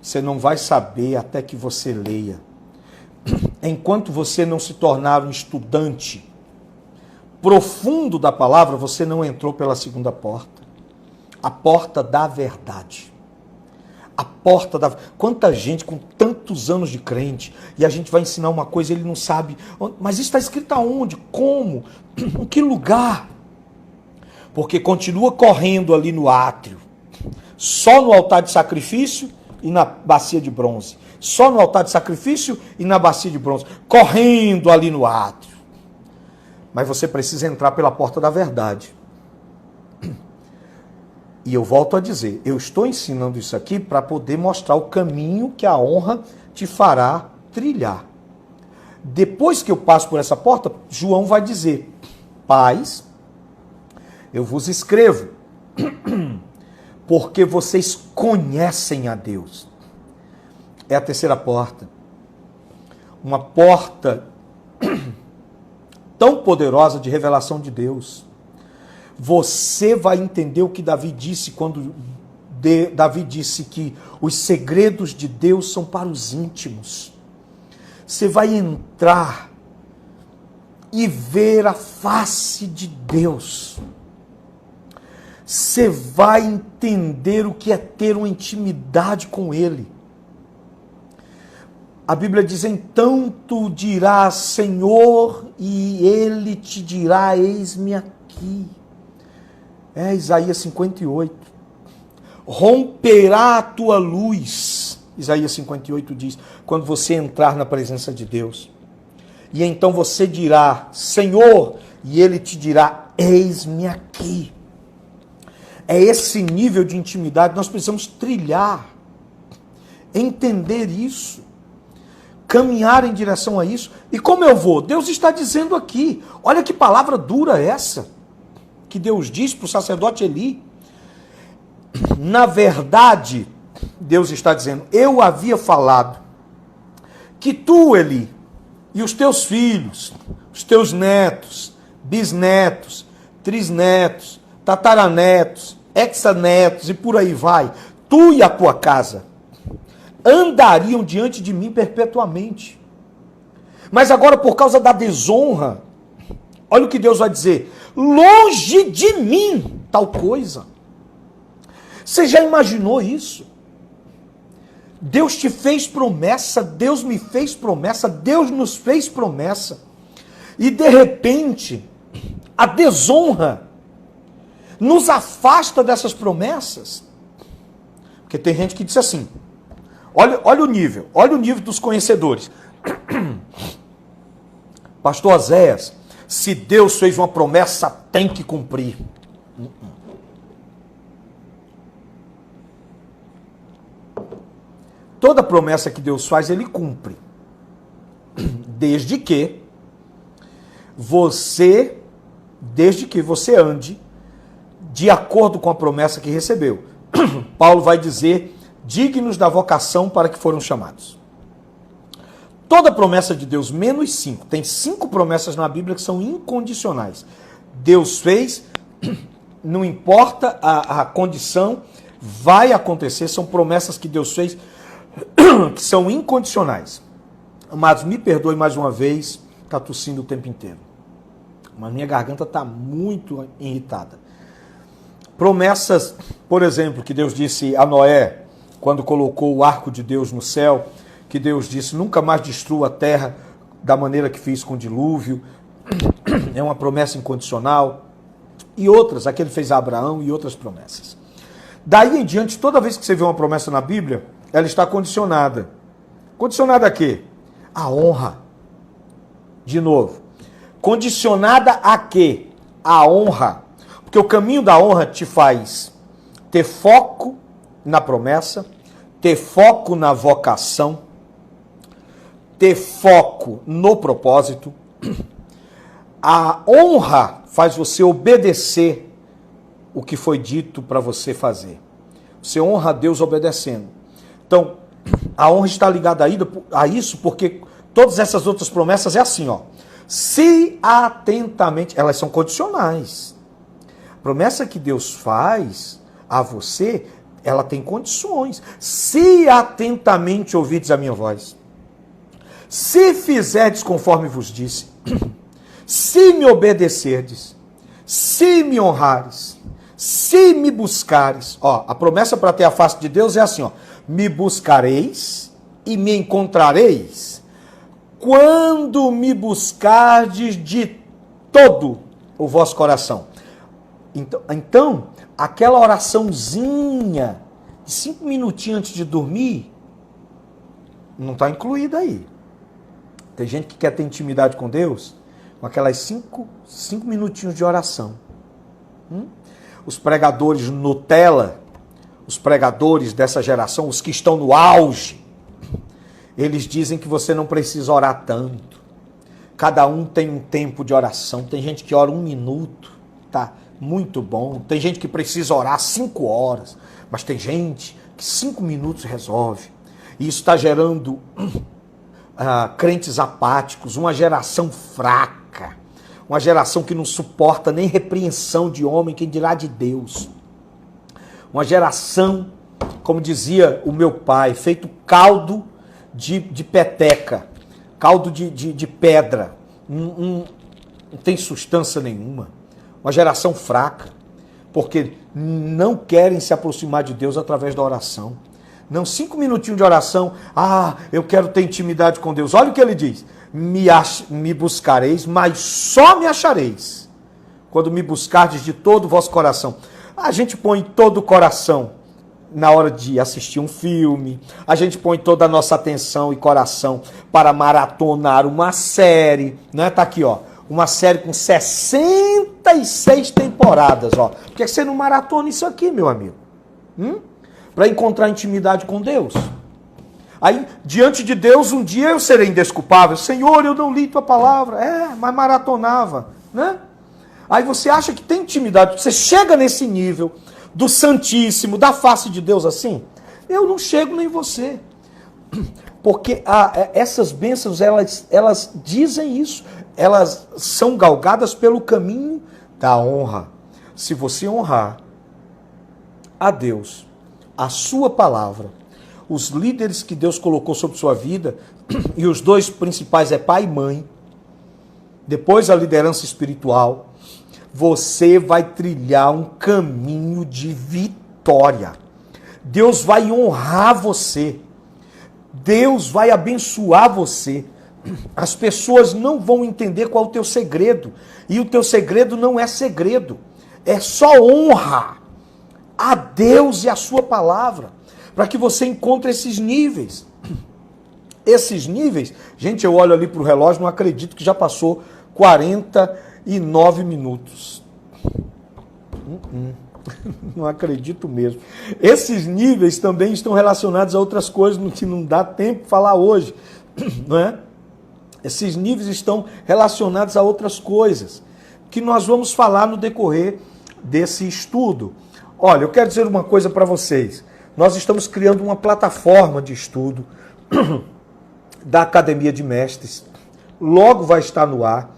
Speaker 1: Você não vai saber até que você leia. Enquanto você não se tornar um estudante profundo da palavra, você não entrou pela segunda porta. A porta da verdade. A porta da... Quanta gente com tantos anos de crente, e a gente vai ensinar uma coisa e ele não sabe. Mas isso está escrito aonde? Como? Em que lugar? Porque continua correndo ali no átrio. Só no altar de sacrifício e na bacia de bronze. Só no altar de sacrifício e na bacia de bronze. Correndo ali no átrio. Mas você precisa entrar pela porta da verdade. E eu volto a dizer, eu estou ensinando isso aqui para poder mostrar o caminho que a honra te fará trilhar. Depois que eu passo por essa porta, João vai dizer, pais, eu vos escrevo, porque vocês conhecem a Deus. É a terceira porta. Uma porta tão poderosa de revelação de Deus. Você vai entender o que Davi disse quando Davi disse que os segredos de Deus são para os íntimos. você vai entrar e ver a face de Deus. Você vai entender o que é ter uma intimidade com Ele. A Bíblia diz, então tu dirás, Senhor, e Ele te dirá, eis-me aqui. É Isaías 58. Romperá a tua luz, Isaías 58 diz, quando você entrar na presença de Deus. E então você dirá, Senhor, e Ele te dirá, eis-me aqui. É esse nível de intimidade que nós precisamos trilhar, entender isso, caminhar em direção a isso. E como eu vou? Deus está dizendo aqui, olha que palavra dura essa, que Deus diz para o sacerdote Eli. Na verdade, Deus está dizendo, eu havia falado que tu, Eli, e os teus filhos, os teus netos, bisnetos, trisnetos, tataranetos, hexanetos e por aí vai, tu e a tua casa andariam diante de mim perpetuamente. Mas agora, por causa da desonra, olha o que Deus vai dizer, longe de mim tal coisa. Você já imaginou isso? Deus te fez promessa, Deus me fez promessa, Deus nos fez promessa. E de repente, a desonra nos afasta dessas promessas. Porque tem gente que diz assim, olha o nível dos conhecedores. Pastor Oséias, se Deus fez uma promessa, tem que cumprir. Toda promessa que Deus faz, Ele cumpre. Desde que você ande de acordo com a promessa que recebeu. Paulo vai dizer, dignos da vocação para que foram chamados. Toda promessa de Deus, menos 5. Tem 5 promessas na Bíblia que são incondicionais. Deus fez, não importa a condição, vai acontecer, são promessas que Deus fez, que são incondicionais. Amados, me perdoe mais uma vez, está tossindo o tempo inteiro. Mas minha garganta está muito irritada. Promessas, por exemplo, que Deus disse a Noé, quando colocou o arco de Deus no céu, que Deus disse, nunca mais destrua a terra da maneira que fiz com o dilúvio. É uma promessa incondicional. E outras, a que ele fez a Abraão e outras promessas. Daí em diante, toda vez que você vê uma promessa na Bíblia, ela está condicionada. Condicionada a quê? A honra. De novo. Condicionada a quê? A honra. Porque o caminho da honra te faz ter foco na promessa, ter foco na vocação, ter foco no propósito. A honra faz você obedecer o que foi dito para você fazer. Você honra a Deus obedecendo. Então, a honra está ligada a isso, porque todas essas outras promessas é assim, ó. Se atentamente, elas são condicionais. A promessa que Deus faz a você, ela tem condições. Se atentamente ouvides a minha voz, se fizerdes conforme vos disse, se me obedecerdes, se me honrares, se me buscares. Ó, a promessa para ter a face de Deus é assim, ó. Me buscareis e me encontrareis quando me buscardes de todo o vosso coração. Então, aquela oraçãozinha de 5 minutinhos antes de dormir não está incluída aí. Tem gente que quer ter intimidade com Deus com aquelas 5 minutinhos de oração. Os pregadores Nutella, os pregadores dessa geração, os que estão no auge, eles dizem que você não precisa orar tanto. Cada um tem um tempo de oração. Tem gente que ora 1 minuto, tá muito bom. Tem gente que precisa orar 5 horas, mas tem gente que 5 minutos resolve. E isso está gerando crentes apáticos, uma geração fraca, uma geração que não suporta nem repreensão de homem, quem dirá de Deus. Uma geração, como dizia o meu pai, feito caldo de peteca. caldo de pedra, não tem substância nenhuma, uma geração fraca, porque não querem se aproximar de Deus através da oração. Não, 5 minutinhos de oração, eu quero ter intimidade com Deus. Olha o que ele diz, me buscareis, mas só me achareis, quando me buscardes de todo o vosso coração. A gente põe todo o coração na hora de assistir um filme, a gente põe toda a nossa atenção e coração para maratonar uma série, né? Tá aqui, ó, uma série com 66 temporadas, ó. Por que você não maratona isso aqui, meu amigo? Para encontrar intimidade com Deus. Aí, diante de Deus, um dia eu serei indesculpável. Senhor, eu não li tua palavra. Mas maratonava, né? Aí você acha que tem intimidade, você chega nesse nível do Santíssimo, da face de Deus assim? Eu não chego nem você. Porque essas bênçãos, elas dizem isso. Elas são galgadas pelo caminho da honra. Se você honrar a Deus, a sua palavra, os líderes que Deus colocou sobre sua vida, e os dois principais é pai e mãe, depois a liderança espiritual, você vai trilhar um caminho de vitória. Deus vai honrar você. Deus vai abençoar você. As pessoas não vão entender qual é o teu segredo. E o teu segredo não é segredo. É só honra a Deus e a sua palavra. Para que você encontre esses níveis. Esses níveis, gente, eu olho ali para o relógio, não acredito que já passou 49 minutos. Não acredito mesmo. Esses níveis também estão relacionados a outras coisas que não dá tempo de falar hoje, não é? Esses níveis estão relacionados a outras coisas que nós vamos falar no decorrer desse estudo. Olha, eu quero dizer uma coisa para vocês. Nós estamos criando uma plataforma de estudo da Academia de Mestres. Logo vai estar no ar.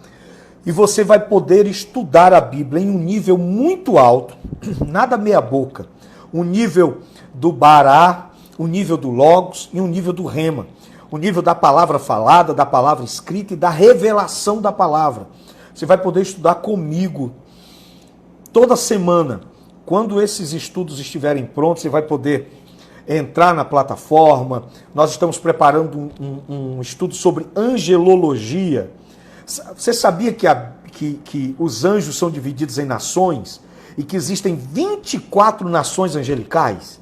Speaker 1: E você vai poder estudar a Bíblia em um nível muito alto, nada meia boca. O nível do Bará, o nível do Logos e o nível do Rema. O nível da palavra falada, da palavra escrita e da revelação da palavra. Você vai poder estudar comigo toda semana. Quando esses estudos estiverem prontos, você vai poder entrar na plataforma. Nós estamos preparando um estudo sobre angelologia. Você sabia que os anjos são divididos em nações e que existem 24 nações angelicais?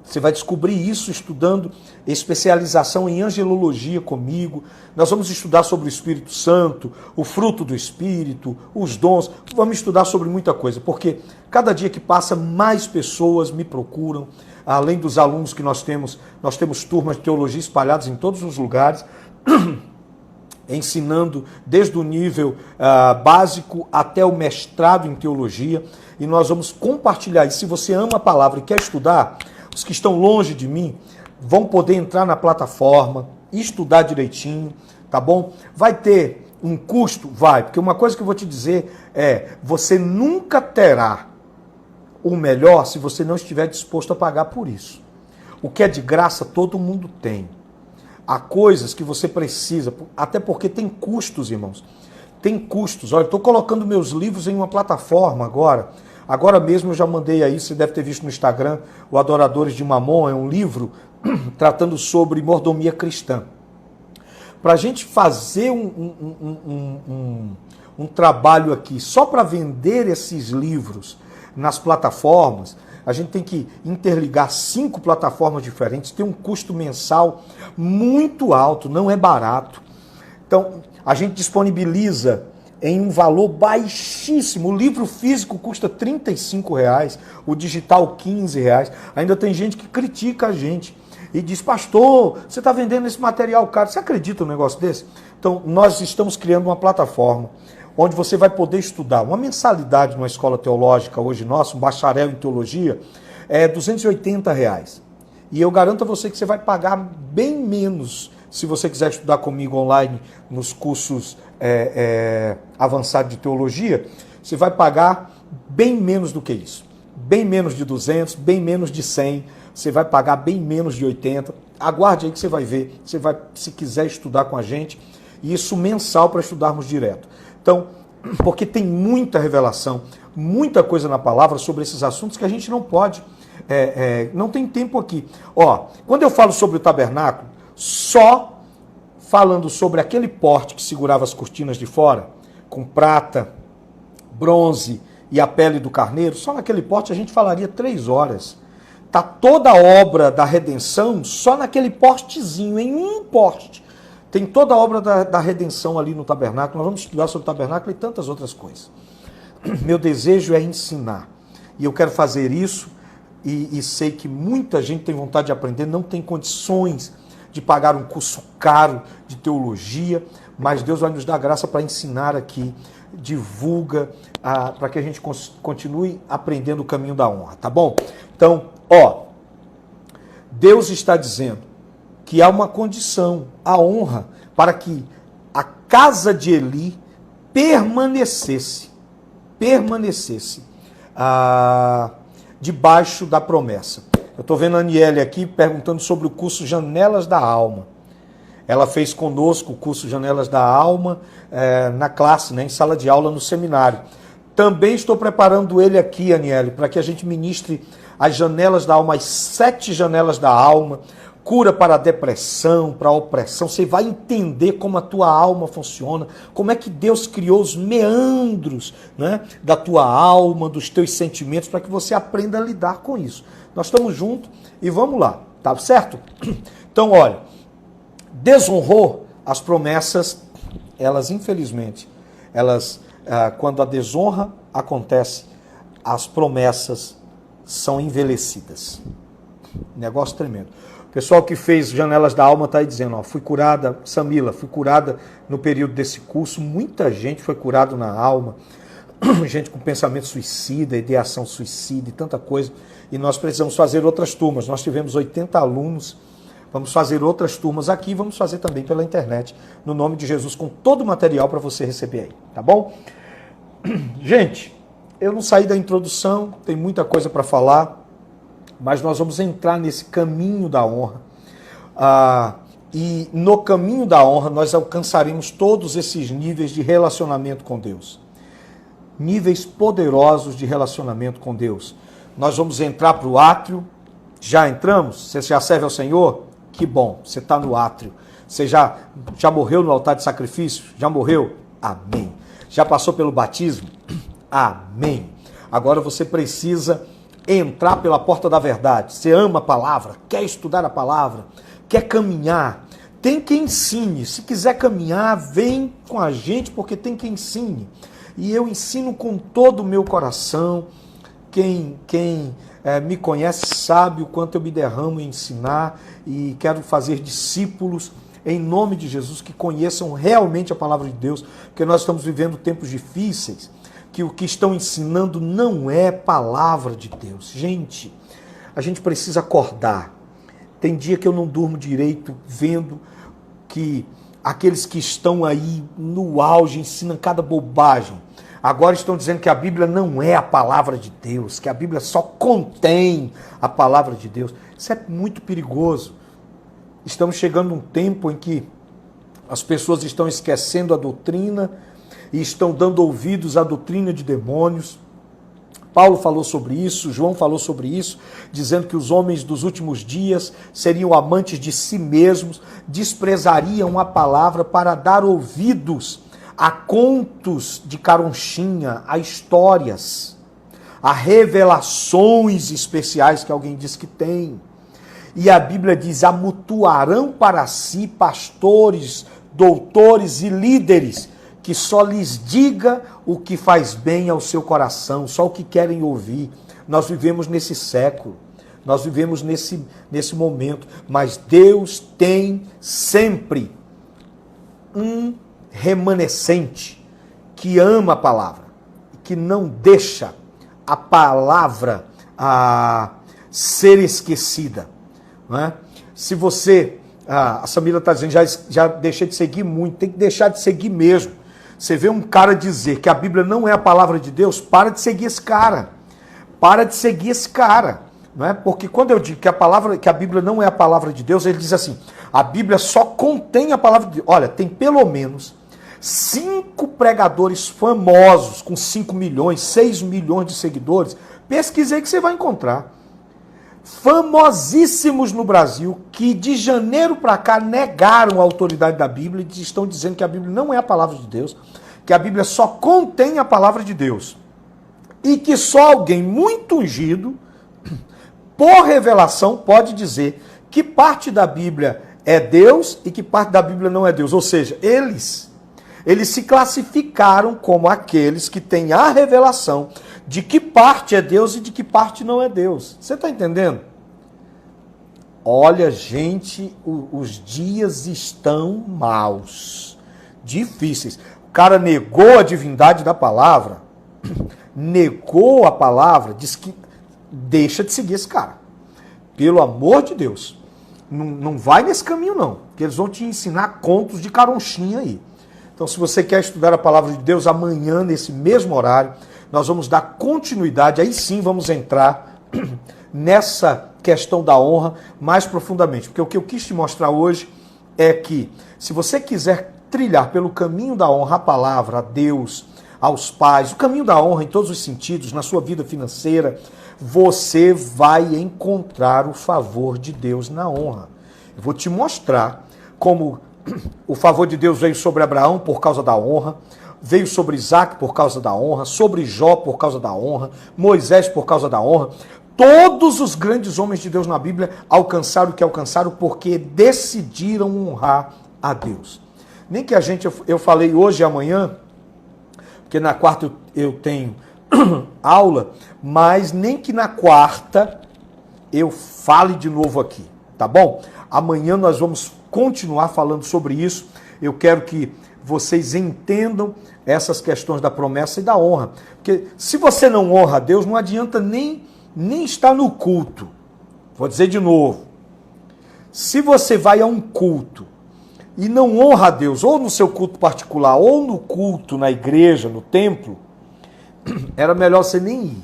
Speaker 1: Você vai descobrir isso estudando especialização em angelologia comigo. Nós vamos estudar sobre o Espírito Santo, o fruto do Espírito, os dons. Vamos estudar sobre muita coisa, porque cada dia que passa, mais pessoas me procuram. Além dos alunos que nós temos turmas de teologia espalhadas em todos os lugares, ensinando desde o nível básico até o mestrado em teologia, e nós vamos compartilhar. E se você ama a palavra e quer estudar, os que estão longe de mim vão poder entrar na plataforma, estudar direitinho, tá bom? Vai ter um custo? Vai, porque uma coisa que eu vou te dizer é, você nunca terá o melhor se você não estiver disposto a pagar por isso. O que é de graça todo mundo tem. Há coisas que você precisa, até porque tem custos, irmãos. Tem custos. Olha, eu estou colocando meus livros em uma plataforma agora. Agora mesmo eu já mandei aí, você deve ter visto no Instagram, o Adoradores de Mamon, é um livro tratando sobre mordomia cristã. Para a gente fazer um trabalho aqui só para vender esses livros nas plataformas, a gente tem que interligar 5 plataformas diferentes, tem um custo mensal muito alto, não é barato. Então, a gente disponibiliza em um valor baixíssimo. O livro físico custa R$ 35,00, o digital R$ 15,00. Ainda tem gente que critica a gente e diz, pastor, você está vendendo esse material caro. Você acredita num negócio desse? Então, nós estamos criando uma plataforma onde você vai poder estudar. Uma mensalidade numa escola teológica hoje nossa, um bacharel em teologia, é R$ 280,00. E eu garanto a você que você vai pagar bem menos se você quiser estudar comigo online nos cursos avançados de teologia. Você vai pagar bem menos do que isso. Bem menos de 200, bem menos de 100. Você vai pagar bem menos de 80. Aguarde aí que você vai ver. Você vai, se quiser estudar com a gente, isso mensal para estudarmos direto. Então, porque tem muita revelação, muita coisa na palavra sobre esses assuntos que a gente não pode, não tem tempo aqui. Ó, quando eu falo sobre o tabernáculo, só falando sobre aquele porte que segurava as cortinas de fora, com prata, bronze e a pele do carneiro, só naquele porte a gente falaria 3 horas. Está toda a obra da redenção só naquele postezinho, em um poste. Tem toda a obra da redenção ali no tabernáculo. Nós vamos estudar sobre o tabernáculo e tantas outras coisas. Meu desejo é ensinar. E eu quero fazer isso e sei que muita gente tem vontade de aprender, não tem condições de pagar um curso caro de teologia, mas Deus vai nos dar graça para ensinar aqui, divulga, para que a gente continue aprendendo o caminho da honra, tá bom? Então, ó, Deus está dizendo que há uma condição, a honra, para que a casa de Eli permanecesse debaixo da promessa. Eu estou vendo a Aniele aqui perguntando sobre o curso Janelas da Alma. Ela fez conosco o curso Janelas da Alma na classe, em sala de aula no seminário. Também estou preparando ele aqui, Aniele, para que a gente ministre as janelas da alma, as 7 janelas da alma, cura para a depressão, para a opressão. Você vai entender como a tua alma funciona, como é que Deus criou os meandros, da tua alma, dos teus sentimentos, para que você aprenda a lidar com isso. Nós estamos juntos e vamos lá, tá certo? Então, olha, desonrou as promessas, elas infelizmente, quando a desonra acontece, as promessas são envelhecidas. Negócio tremendo. O pessoal que fez Janelas da Alma está aí dizendo, fui curada, Samila, fui curada no período desse curso, muita gente foi curada na alma, gente com pensamento suicida, ideação suicida e tanta coisa, e nós precisamos fazer outras turmas. Nós tivemos 80 alunos, vamos fazer outras turmas aqui, vamos fazer também pela internet, no nome de Jesus, com todo o material para você receber aí, tá bom? Gente, eu não saí da introdução, tem muita coisa para falar, mas nós vamos entrar nesse caminho da honra. E no caminho da honra nós alcançaremos todos esses níveis de relacionamento com Deus. Níveis poderosos de relacionamento com Deus. Nós vamos entrar para o átrio. Já entramos? Você já serve ao Senhor? Que bom, você está no átrio. Você já morreu no altar de sacrifício? Já morreu? Amém. Já passou pelo batismo? Amém. Agora você precisa entrar pela porta da verdade. Você ama a palavra, quer estudar a palavra, quer caminhar. Tem quem ensine. Se quiser caminhar, vem com a gente, porque tem quem ensine. E eu ensino com todo o meu coração. Quem me conhece sabe o quanto eu me derramo em ensinar e quero fazer discípulos em nome de Jesus que conheçam realmente a palavra de Deus, porque nós estamos vivendo tempos difíceis, que o que estão ensinando não é palavra de Deus. Gente, a gente precisa acordar. Tem dia que eu não durmo direito vendo que aqueles que estão aí no auge ensinam cada bobagem. Agora estão dizendo que a Bíblia não é a palavra de Deus, que a Bíblia só contém a palavra de Deus. Isso é muito perigoso. Estamos chegando a um tempo em que as pessoas estão esquecendo a doutrina e estão dando ouvidos à doutrina de demônios. Paulo falou sobre isso, João falou sobre isso, dizendo que os homens dos últimos dias seriam amantes de si mesmos, desprezariam a palavra para dar ouvidos a contos de caronchinha, a histórias, a revelações especiais que alguém diz que tem. E a Bíblia diz, amutuarão para si pastores, doutores e líderes, que só lhes diga o que faz bem ao seu coração, só o que querem ouvir. Nós vivemos nesse século, nós vivemos nesse momento, mas Deus tem sempre um remanescente que ama a palavra, que não deixa a palavra ser esquecida. Não é? Se você, a Samila está dizendo, já deixei de seguir muito, tem que deixar de seguir mesmo. Você vê um cara dizer que a Bíblia não é a palavra de Deus, para de seguir esse cara. Para de seguir esse cara. Não é? Porque quando eu digo que a Bíblia não é a palavra de Deus, ele diz assim, a Bíblia só contém a palavra de Deus. Olha, tem pelo menos 5 pregadores famosos, com 5 milhões, 6 milhões de seguidores, pesquisei que você vai encontrar. Famosíssimos no Brasil, que de janeiro para cá negaram a autoridade da Bíblia e estão dizendo que a Bíblia não é a palavra de Deus, que a Bíblia só contém a palavra de Deus. E que só alguém muito ungido, por revelação, pode dizer que parte da Bíblia é Deus e que parte da Bíblia não é Deus. Ou seja, eles se classificaram como aqueles que têm a revelação de que parte é Deus e de que parte não é Deus. Você está entendendo? Olha, gente, os dias estão maus, difíceis. O cara negou a divindade da palavra, negou a palavra, diz que deixa de seguir esse cara. Pelo amor de Deus. Não vai nesse caminho não, porque eles vão te ensinar contos de caronchinha aí. Então, se você quer estudar a palavra de Deus, amanhã, nesse mesmo horário, nós vamos dar continuidade, aí sim vamos entrar nessa questão da honra mais profundamente. Porque o que eu quis te mostrar hoje é que, se você quiser trilhar pelo caminho da honra, a palavra, a Deus, aos pais, o caminho da honra em todos os sentidos, na sua vida financeira, você vai encontrar o favor de Deus na honra. Eu vou te mostrar como o favor de Deus veio sobre Abraão por causa da honra, veio sobre Isaac por causa da honra, sobre Jó por causa da honra, Moisés por causa da honra. Todos os grandes homens de Deus na Bíblia alcançaram o que alcançaram porque decidiram honrar a Deus. Nem que eu falei hoje e amanhã, porque na quarta eu tenho aula, mas nem que na quarta eu fale de novo aqui, tá bom? Amanhã nós vamos continuar falando sobre isso. Eu quero que vocês entendam essas questões da promessa e da honra. Porque se você não honra a Deus, não adianta nem estar no culto. Vou dizer de novo. Se você vai a um culto e não honra a Deus, ou no seu culto particular, ou no culto na igreja, no templo, era melhor você nem ir.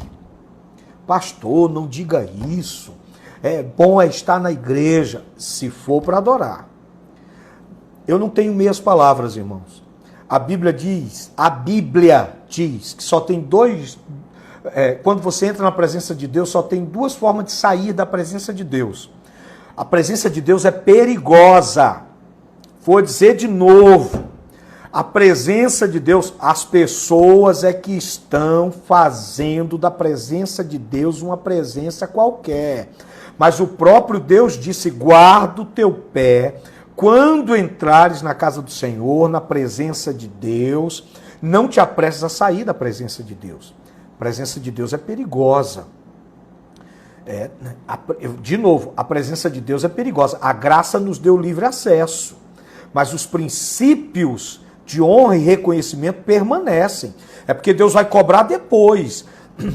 Speaker 1: Pastor, não diga isso. É bom estar na igreja, se for para adorar. Eu não tenho meias palavras, irmãos. A Bíblia diz que só tem quando você entra na presença de Deus, só tem 2 formas de sair da presença de Deus. A presença de Deus é perigosa. Vou dizer de novo. A presença de Deus, as pessoas é que estão fazendo da presença de Deus uma presença qualquer. Mas o próprio Deus disse, guarda o teu pé, quando entrares na casa do Senhor, na presença de Deus, não te apresses a sair da presença de Deus. A presença de Deus é perigosa. De novo, a presença de Deus é perigosa. A graça nos deu livre acesso, mas os princípios de honra e reconhecimento permanecem. É porque Deus vai cobrar depois.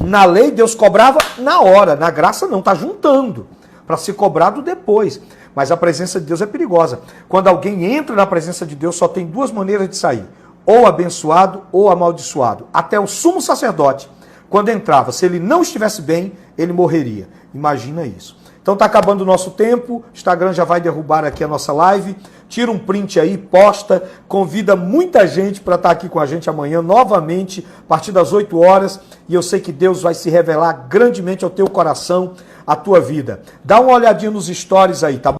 Speaker 1: Na lei, Deus cobrava na hora. Na graça, não. Está juntando para ser cobrado depois. Mas a presença de Deus é perigosa. Quando alguém entra na presença de Deus, só tem 2 maneiras de sair. Ou abençoado ou amaldiçoado. Até o sumo sacerdote, quando entrava, se ele não estivesse bem, ele morreria. Imagina isso. Então está acabando o nosso tempo, o Instagram já vai derrubar aqui a nossa live. Tira um print aí, posta, convida muita gente para estar aqui com a gente amanhã, novamente, a partir das 8 horas. E eu sei que Deus vai se revelar grandemente ao teu coração, à tua vida. Dá uma olhadinha nos stories aí, tá bom?